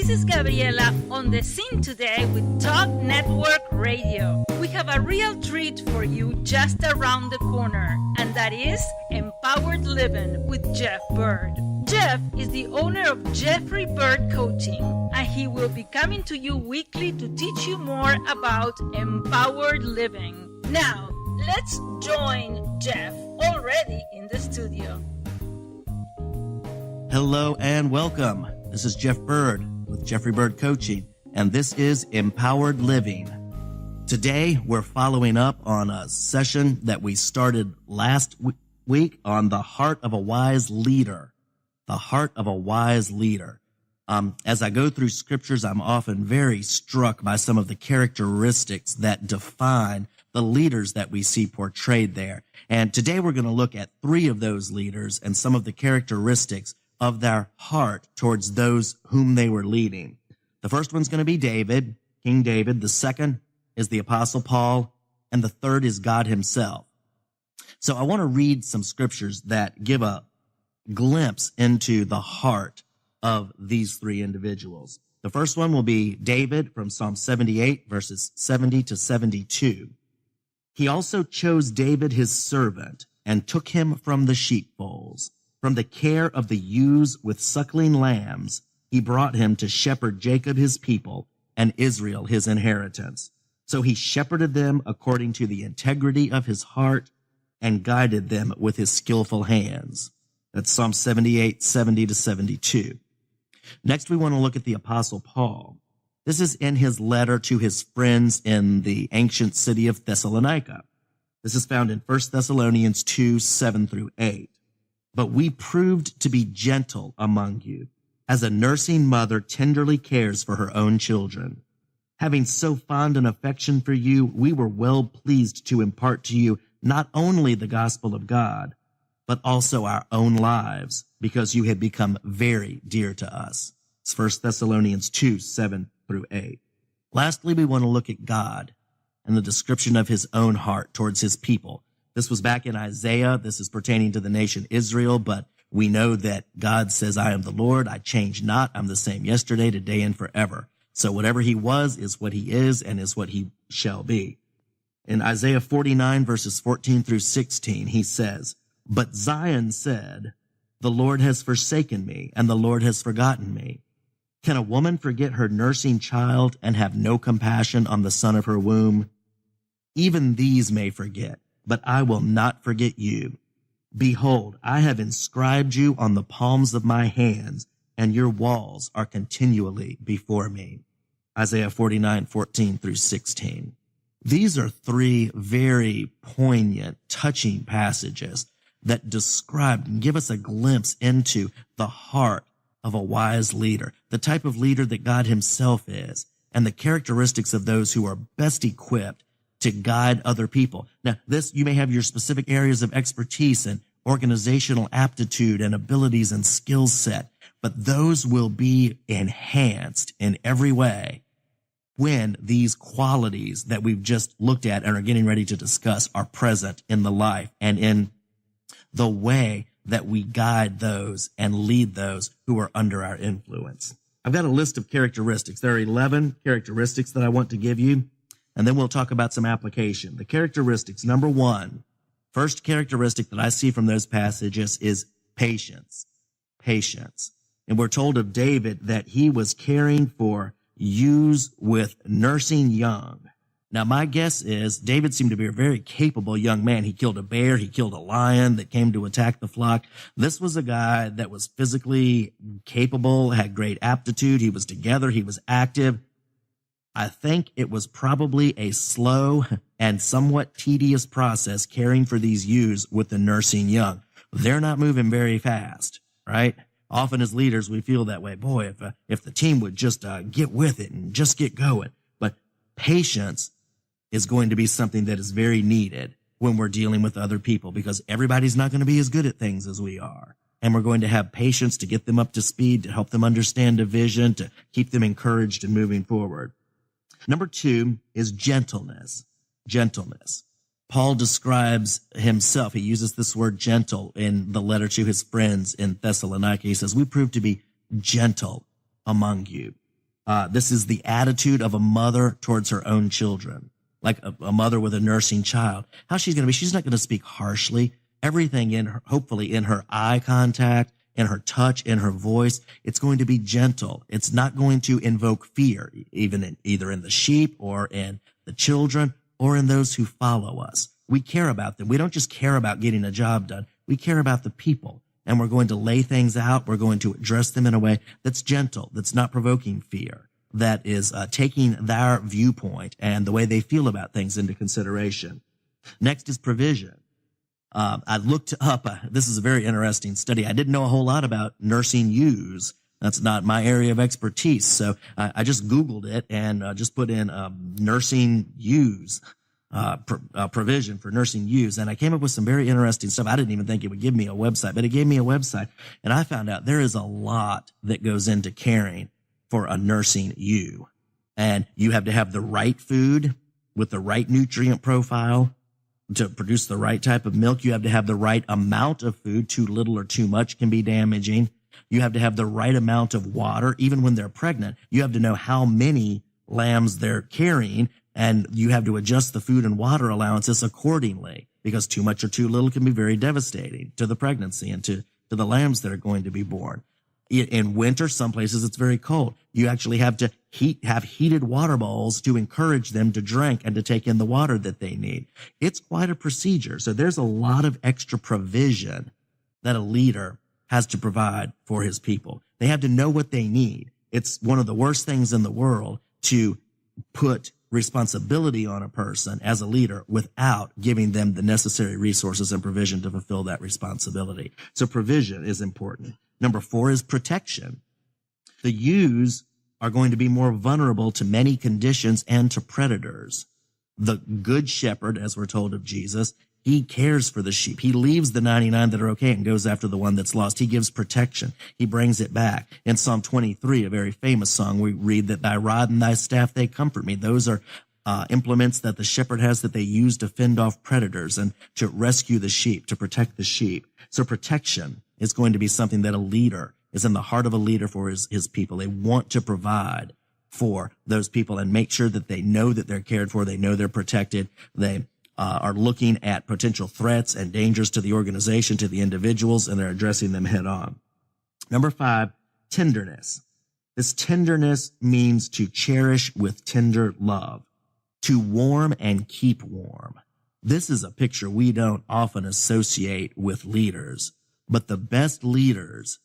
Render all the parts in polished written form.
This is Gabriela on the scene today with Talk Network Radio. We have a real treat for you just around the corner, and that is Empowered Living with Jeff Byrd. Jeff is the owner of Jeffrey Byrd Coaching, and he will be coming to you weekly to teach you more about empowered living. Now, let's join Jeff already in the studio. Hello and welcome. This is Jeff Byrd with Jeffrey Byrd Coaching, and this is Empowered Living. Today, we're following up on a session that we started last week on the heart of a wise leader. The heart of a wise leader. As I go through scriptures, I'm often very struck by some of the characteristics that define the leaders that we see portrayed there. And today we're going to look at three of those leaders and some of the characteristics of their heart towards those whom they were leading. The first one's going to be David, King David. The second is the Apostle Paul, and the third is God himself. So I want to read some scriptures that give a glimpse into the heart of these three individuals. The first one will be David from Psalm 78, verses 70 to 72. He also chose David his servant and took him from the sheepfolds. From the care of the ewes with suckling lambs, he brought him to shepherd Jacob his people and Israel his inheritance. So he shepherded them according to the integrity of his heart and guided them with his skillful hands. That's Psalm 78, 70 to 72. Next, we want to look at the Apostle Paul. This is in his letter to his friends in the ancient city of Thessalonica. This is found in 1 Thessalonians 2, 7 through 8. But we proved to be gentle among you, as a nursing mother tenderly cares for her own children. Having so fond an affection for you, we were well pleased to impart to you not only the gospel of God, but also our own lives, because you had become very dear to us. It's 1 Thessalonians 2, 7 through 8. Lastly, we want to look at God and the description of his own heart towards his people. This was back in Isaiah. This is pertaining to the nation Israel, but we know that God says, I am the Lord. I change not. I'm the same yesterday, today, and forever. So whatever he was is what he is and is what he shall be. In Isaiah 49, verses 14 through 16, he says, But Zion said, The Lord has forsaken me, and the Lord has forgotten me. Can a woman forget her nursing child and have no compassion on the son of her womb? Even these may forget, but I will not forget you. Behold, I have inscribed you on the palms of my hands, and your walls are continually before me. Isaiah 49, 14 through 16. These are three very poignant, touching passages that describe and give us a glimpse into the heart of a wise leader, the type of leader that God himself is, and the characteristics of those who are best equipped to guide other people. Now, you may have your specific areas of expertise and organizational aptitude and abilities and skill set, but those will be enhanced in every way when these qualities that we've just looked at and are getting ready to discuss are present in the life and in the way that we guide those and lead those who are under our influence. I've got a list of characteristics. There are 11 characteristics that I want to give you. And then we'll talk about some application. The characteristics, number one, first characteristic that I see from those passages is patience. Patience. And we're told of David that he was caring for ewes with nursing young. Now, my guess is David seemed to be a very capable young man. He killed a bear. He killed a lion that came to attack the flock. This was a guy that was physically capable, had great aptitude. He was together. He was active. I think it was probably a slow and somewhat tedious process caring for these ewes with the nursing young. They're not moving very fast, right? Often as leaders, we feel that way. Boy, if the team would just get with it and just get going. But patience is going to be something that is very needed when we're dealing with other people, because everybody's not going to be as good at things as we are. And we're going to have patience to get them up to speed, to help them understand a vision, to keep them encouraged and moving forward. Number two is gentleness. Gentleness. Paul describes himself. He uses this word gentle in the letter to his friends in Thessalonica. He says, we prove to be gentle among you. This is the attitude of a mother towards her own children, like a mother with a nursing child. How she's going to be, she's not going to speak harshly. Everything in her, hopefully in her eye contact, in her touch, in her voice, it's going to be gentle. It's not going to invoke fear, either in the sheep or in the children or in those who follow us. We care about them. We don't just care about getting a job done. We care about the people. And we're going to lay things out. We're going to address them in a way that's gentle, that's not provoking fear, that is taking their viewpoint and the way they feel about things into consideration. Next is provision. I looked up, this is a very interesting study. I didn't know a whole lot about nursing ewes. That's not my area of expertise. So I just Googled it and just put in nursing ewes. Provision for nursing ewes. And I came up with some very interesting stuff. I didn't even think it would give me a website, but it gave me a website. And I found out there is a lot that goes into caring for a nursing ewe. And you have to have the right food with the right nutrient profile to produce the right type of milk. You have to have the right amount of food. Too little or too much can be damaging. You have to have the right amount of water. Even when they're pregnant, you have to know how many lambs they're carrying. And you have to adjust the food and water allowances accordingly, because too much or too little can be very devastating to the pregnancy and to the lambs that are going to be born. In winter, some places it's very cold. You actually have to have heated water bowls to encourage them to drink and to take in the water that they need. It's quite a procedure. So there's a lot of extra provision that a leader has to provide for his people. They have to know what they need. It's one of the worst things in the world to put responsibility on a person as a leader without giving them the necessary resources and provision to fulfill that responsibility. So provision is important. Number 4 is protection. The ewes are going to be more vulnerable to many conditions and to predators. The good shepherd, as we're told of Jesus, he cares for the sheep. He leaves the 99 that are okay and goes after the one that's lost. He gives protection. He brings it back. In Psalm 23, a very famous song, we read that thy rod and thy staff, they comfort me. Those are implements that the shepherd has that they use to fend off predators and to rescue the sheep, to protect the sheep. So protection is going to be something that a leader is in the heart of a leader for his people. They want to provide for those people and make sure that they know that they're cared for. They know they're protected. They are looking at potential threats and dangers to the organization, to the individuals, and they're addressing them head on. Number 5, tenderness. This tenderness means to cherish with tender love, to warm and keep warm. This is a picture we don't often associate with leaders, but the best leaders,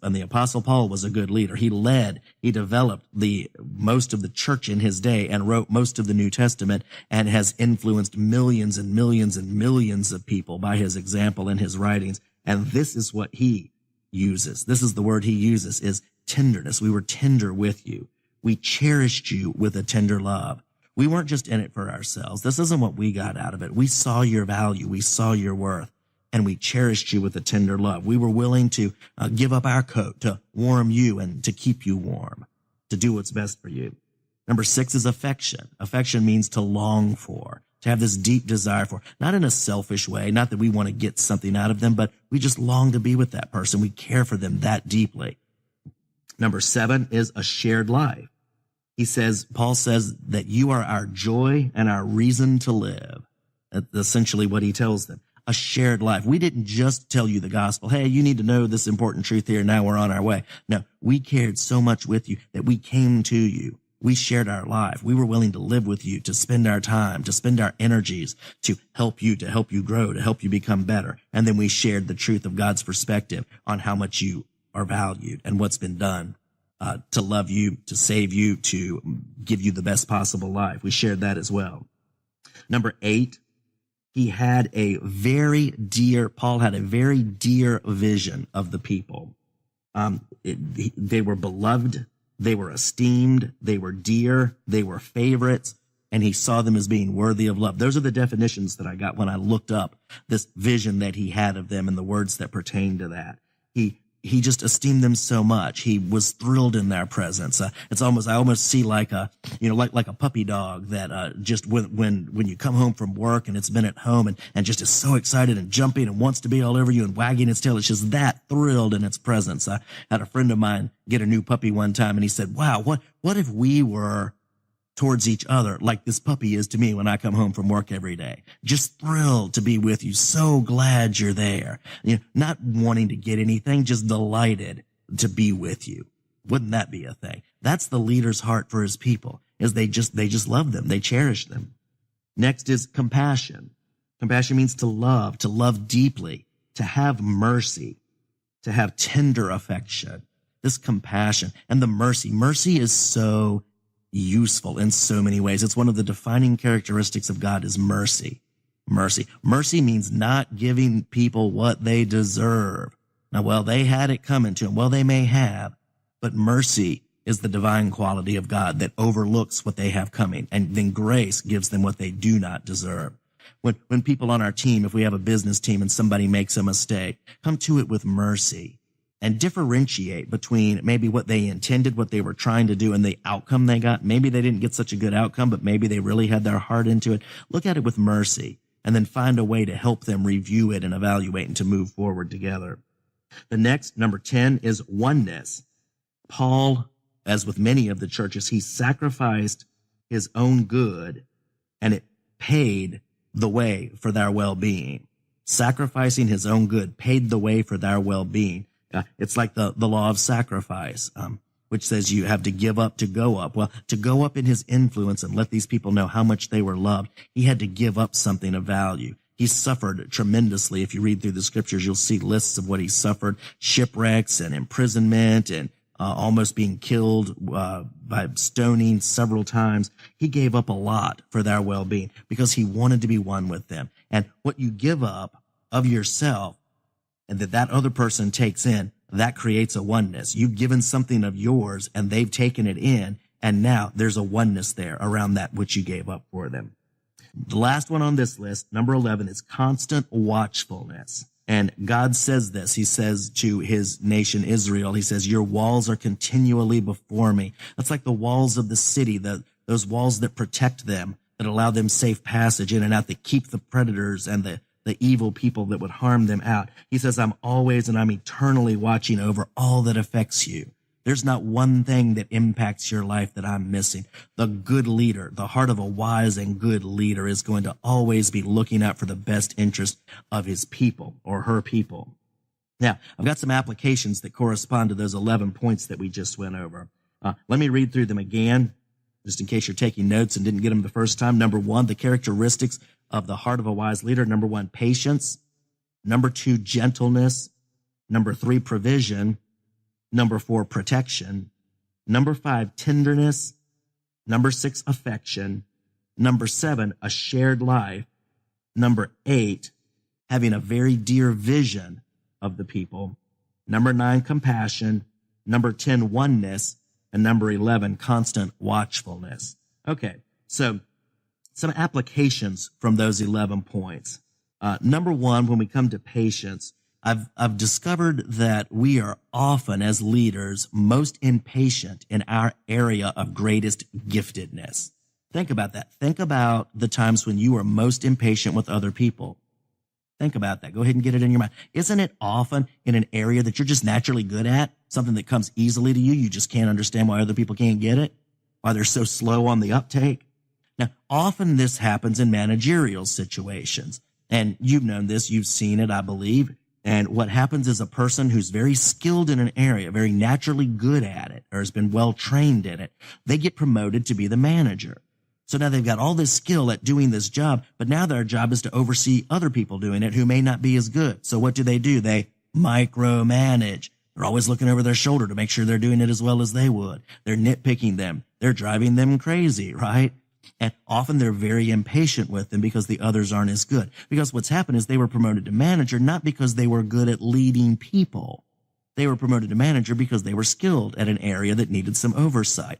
and the Apostle Paul was a good leader. He led, he developed most of the church in his day and wrote most of the New Testament and has influenced millions and millions and millions of people by his example and his writings. And this is what he uses. This is the word he uses, is tenderness. We were tender with you. We cherished you with a tender love. We weren't just in it for ourselves. This isn't what we got out of it. We saw your value. We saw your worth. And we cherished you with a tender love. We were willing to give up our coat to warm you and to keep you warm, to do what's best for you. Number 6 is affection. Affection means to long for, to have this deep desire for, not in a selfish way, not that we want to get something out of them, but we just long to be with that person. We care for them that deeply. Number 7 is a shared life. Paul says that you are our joy and our reason to live. That's essentially what he tells them. A shared life. We didn't just tell you the gospel. Hey, you need to know this important truth here. Now we're on our way. No, we cared so much with you that we came to you. We shared our life. We were willing to live with you, to spend our time, to spend our energies, to help you grow, to help you become better. And then we shared the truth of God's perspective on how much you are valued and what's been done to love you, to save you, to give you the best possible life. We shared that as well. Number 8, Paul had a very dear vision of the people. They were beloved, they were esteemed, they were dear, they were favorites, and he saw them as being worthy of love. Those are the definitions that I got when I looked up this vision that he had of them and the words that pertain to that. He just esteemed them so much. He was thrilled in their presence. I almost see like a puppy dog that just when you come home from work and it's been at home and just is so excited and jumping and wants to be all over you and wagging its tail. It's just that thrilled in its presence. I had a friend of mine get a new puppy one time and he said, wow, What if we were towards each other like this puppy is to me when I come home from work every day? Just thrilled to be with you. So glad you're there. Not wanting to get anything, just delighted to be with you. Wouldn't that be a thing? That's the leader's heart for his people, is they just love them. They cherish them. Next is compassion. Compassion means to love deeply, to have mercy, to have tender affection. This compassion and the mercy is so useful in so many ways. It's one of the defining characteristics of God is mercy. Mercy means not giving people what they deserve. Now, well, they had it coming to them. Well, they may have, but mercy is the divine quality of God that overlooks what they have coming, and then grace gives them what they do not deserve. When people on our team, if we have a business team and somebody makes a mistake, come to it with mercy and differentiate between maybe what they intended, what they were trying to do, and the outcome they got. Maybe they didn't get such a good outcome, but maybe they really had their heart into it. Look at it with mercy and then find a way to help them review it and evaluate and to move forward together. The next, number 10, is oneness. Paul, as with many of the churches, he sacrificed his own good, and it paid the way for their well-being. Sacrificing his own good paid the way for their well-being. It's like the law of sacrifice, which says you have to give up to go up. Well, to go up in his influence and let these people know how much they were loved, he had to give up something of value. He suffered tremendously. If you read through the scriptures, you'll see lists of what he suffered, shipwrecks and imprisonment and almost being killed by stoning several times. He gave up a lot for their well-being because he wanted to be one with them. And what you give up of yourself and that other person takes in, that creates a oneness. You've given something of yours and they've taken it in, and now there's a oneness there around that which you gave up for them. The last one on this list, number 11, is constant watchfulness. And God says this. He says to his nation Israel, he says, your walls are continually before me. That's like the walls of the city, those walls that protect them, that allow them safe passage in and out, that keep the predators and the evil people that would harm them out. He says, I'm always and I'm eternally watching over all that affects you. There's not one thing that impacts your life that I'm missing. The good leader, the heart of a wise and good leader, is going to always be looking out for the best interest of his people or her people. Now, I've got some applications that correspond to those 11 points that we just went over. Let me read through them again, just in case you're taking notes and didn't get them the first time. Number 1, the characteristics of the heart of a wise leader. Number 1, patience. Number 2, gentleness. Number 3, provision. Number 4, protection. Number 5, tenderness. Number 6, affection. Number 7, a shared life. Number 8, having a very dear vision of the people. Number 9, compassion. Number 10, oneness. And number 11, constant watchfulness. Okay, so some applications from those 11 points. Number 1, when we come to patience, I've discovered that we are often, as leaders, most impatient in our area of greatest giftedness. Think about that. Think about the times when you are most impatient with other people. Think about that. Go ahead and get it in your mind. Isn't it often in an area that you're just naturally good at, something that comes easily to you? You just can't understand why other people can't get it, why they're so slow on the uptake. Now, often this happens in managerial situations, and you've known this, you've seen it, I believe. And what happens is a person who's very skilled in an area, very naturally good at it, or has been well trained in it, they get promoted to be the manager. So now they've got all this skill at doing this job, but now their job is to oversee other people doing it who may not be as good. So what do? They micromanage. They're always looking over their shoulder to make sure they're doing it as well as they would. They're nitpicking them. They're driving them crazy, right? And often they're very impatient with them because the others aren't as good. Because what's happened is they were promoted to manager not because they were good at leading people. They were promoted to manager because they were skilled at an area that needed some oversight.